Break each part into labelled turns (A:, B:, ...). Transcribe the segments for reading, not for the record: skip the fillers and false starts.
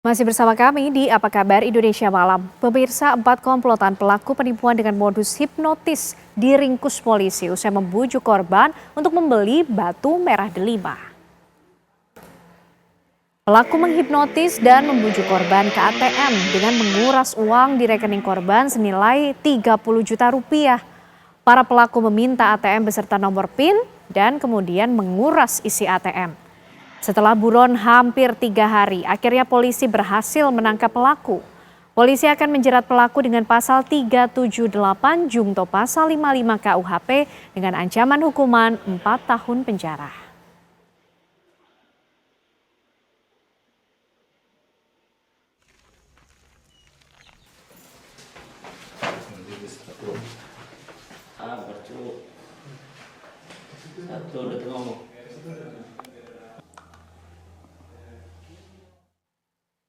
A: Masih bersama kami di Apa Kabar Indonesia Malam. Pemirsa, 4 komplotan pelaku penipuan dengan modus hipnotis diringkus polisi usai membujuk korban untuk membeli batu merah delima. Pelaku menghipnotis dan membujuk korban ke ATM dengan menguras uang di rekening korban senilai 30 juta rupiah. Para pelaku meminta ATM beserta nomor PIN dan kemudian menguras isi ATM. Setelah buron hampir 3 hari, akhirnya polisi berhasil menangkap pelaku. Polisi akan menjerat pelaku dengan pasal 378 jungto pasal 55 KUHP dengan ancaman hukuman 4 tahun penjara.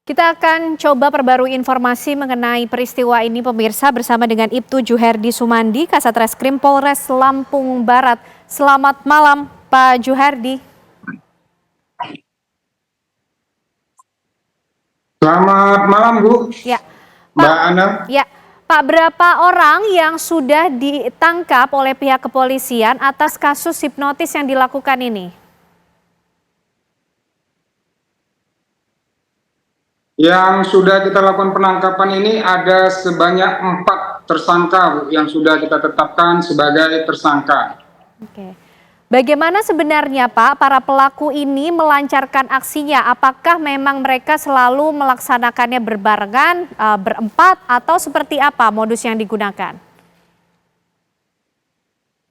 A: Kita akan coba perbarui informasi mengenai peristiwa ini pemirsa bersama dengan Ibtu Juherdi Sumandi, Kasat Reskrim Polres Lampung Barat. Selamat malam Pak Juherdi.
B: Selamat malam Bu.
A: Ya,
B: Mbak Ana.
A: Ya, Pak, berapa orang yang sudah ditangkap oleh pihak kepolisian atas kasus hipnotis yang dilakukan ini?
B: Yang sudah kita lakukan penangkapan ini ada sebanyak 4 tersangka Bu, yang sudah kita tetapkan sebagai tersangka.
A: Oke. Bagaimana sebenarnya Pak para pelaku ini melancarkan aksinya? Apakah memang mereka selalu melaksanakannya berbarengan, berempat, atau seperti apa modus yang digunakan?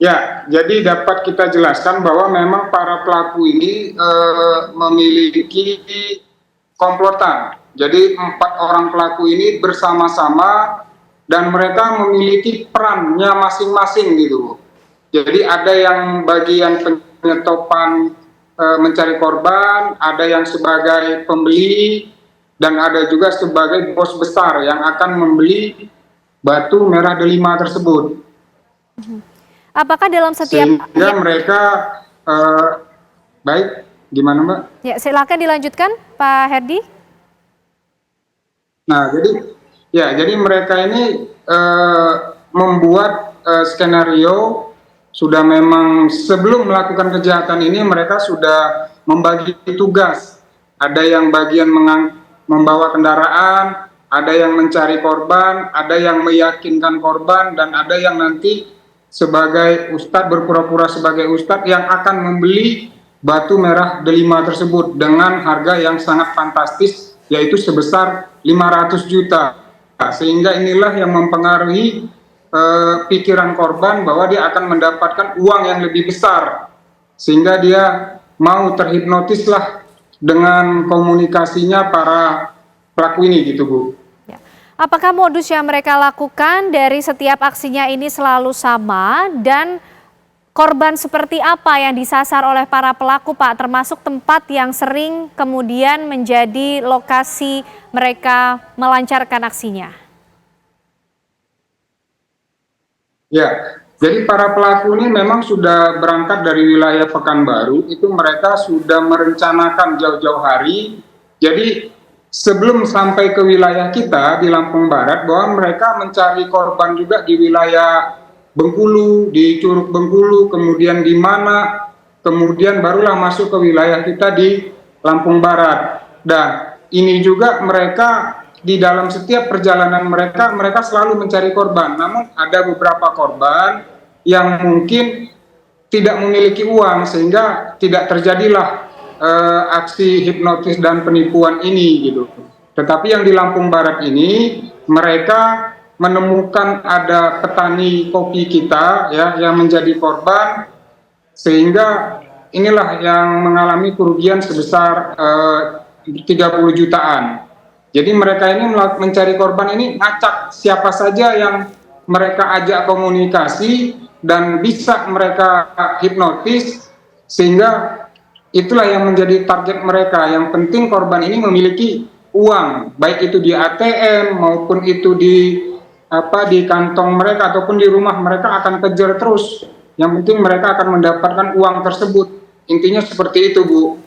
B: Ya, jadi dapat kita jelaskan bahwa memang para pelaku ini memiliki komplotan. Jadi 4 orang pelaku ini bersama-sama dan mereka memiliki perannya masing-masing gitu. Jadi ada yang bagian penyetopan mencari korban, ada yang sebagai pembeli, dan ada juga sebagai bos besar yang akan membeli batu merah delima tersebut.
A: Apakah dalam setiap...
B: Sehingga mereka, baik, gimana Mbak?
A: Ya, silakan dilanjutkan Pak Herdi.
B: Nah, jadi mereka ini membuat skenario. Sudah memang sebelum melakukan kejahatan ini mereka sudah membagi tugas. Ada yang bagian membawa kendaraan, ada yang mencari korban, ada yang meyakinkan korban, dan ada yang nanti sebagai ustadz, berpura-pura sebagai ustadz yang akan membeli batu merah delima tersebut dengan harga yang sangat fantastis, yaitu sebesar 500 juta. Sehingga inilah yang mempengaruhi pikiran korban bahwa dia akan mendapatkan uang yang lebih besar, sehingga dia mau terhipnotis lah dengan komunikasinya para pelaku ini gitu Bu.
A: Ya. Apakah modus yang mereka lakukan dari setiap aksinya ini selalu sama, dan korban seperti apa yang disasar oleh para pelaku Pak, termasuk tempat yang sering kemudian menjadi lokasi mereka melancarkan aksinya?
B: Ya, jadi para pelaku ini memang sudah berangkat dari wilayah Pekanbaru, itu mereka sudah merencanakan jauh-jauh hari. Jadi sebelum sampai ke wilayah kita di Lampung Barat, bahwa mereka mencari korban juga di wilayah Bengkulu, di Curug Bengkulu, kemudian di mana, kemudian barulah masuk ke wilayah kita di Lampung Barat. Dan ini juga mereka di dalam setiap perjalanan mereka selalu mencari korban. Namun ada beberapa korban yang mungkin tidak memiliki uang, sehingga tidak terjadilah aksi hipnotis dan penipuan ini gitu. Tetapi yang di Lampung Barat ini mereka menemukan ada petani kopi kita ya yang menjadi korban, sehingga inilah yang mengalami kerugian sebesar 30 jutaan. Jadi mereka ini mencari korban ini ngacak siapa saja yang mereka ajak komunikasi dan bisa mereka hipnotis, sehingga itulah yang menjadi target mereka. Yang penting korban ini memiliki uang, baik itu di ATM maupun itu di kantong mereka ataupun di rumah, mereka akan kejar terus. Yang penting mereka akan mendapatkan uang tersebut. Intinya seperti itu Bu.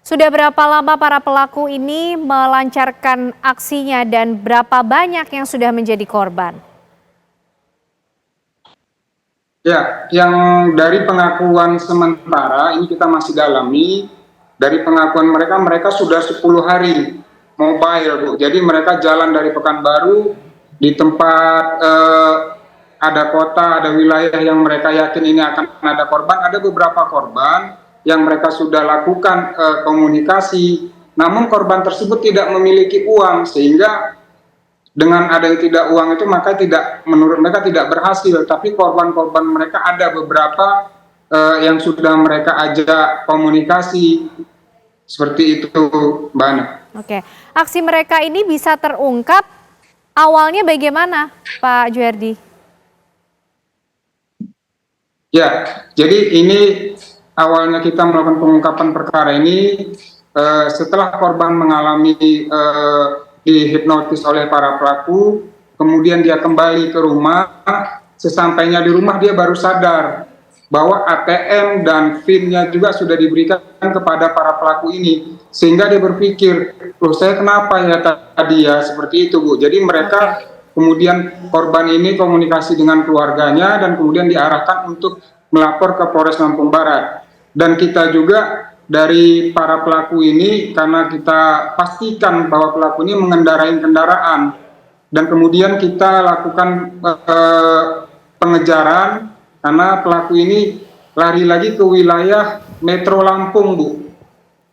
A: Sudah berapa lama para pelaku ini melancarkan aksinya dan berapa banyak yang sudah menjadi korban?
B: Ya, yang dari pengakuan sementara ini kita masih dalami. Dari pengakuan mereka, mereka sudah 10 hari mobile, Bu. Jadi mereka jalan dari Pekanbaru di tempat ada kota, ada wilayah yang mereka yakin ini akan ada korban. Ada beberapa korban yang mereka sudah lakukan komunikasi, namun korban tersebut tidak memiliki uang, sehingga dengan adanya tidak uang itu maka menurut mereka tidak berhasil. Tapi korban-korban mereka ada beberapa yang sudah mereka ajak komunikasi seperti itu, Mbak Ana.
A: Oke, aksi mereka ini bisa terungkap awalnya bagaimana, Pak Juherdi? Ya,
B: jadi ini awalnya kita melakukan pengungkapan perkara ini setelah korban mengalami dihipnotis oleh para pelaku, kemudian dia kembali ke rumah. Sesampainya di rumah dia baru sadar bahwa ATM dan PIN-nya juga sudah diberikan kepada para pelaku ini, sehingga dia berpikir, loh saya kenapa ya tadi ya, seperti itu, Bu. Jadi mereka kemudian korban ini komunikasi dengan keluarganya dan kemudian diarahkan untuk melapor ke Polres Lampung Barat. Dan kita juga dari para pelaku ini, karena kita pastikan bahwa pelaku ini mengendarai kendaraan, dan kemudian kita lakukan pengejaran karena pelaku ini lari lagi ke wilayah Metro Lampung, Bu,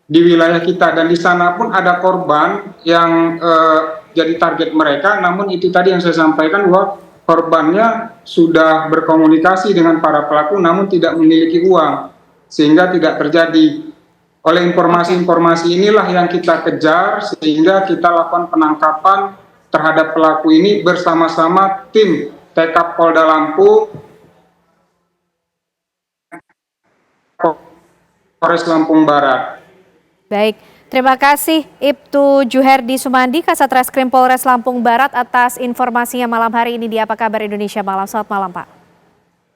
B: di wilayah kita, dan di sana pun ada korban yang jadi target mereka. Namun itu tadi yang saya sampaikan bahwa korbannya sudah berkomunikasi dengan para pelaku namun tidak memiliki uang, sehingga tidak terjadi. Oleh informasi-informasi inilah yang kita kejar, sehingga kita lakukan penangkapan terhadap pelaku ini bersama-sama tim TK Polda Lampung, Polres Lampung Barat.
A: Baik, terima kasih Ibtu Juherdi Sumandi, Kasat Reskrim Polres Lampung Barat atas informasinya malam hari ini di Apa Kabar Indonesia Malam. Selamat malam, Pak.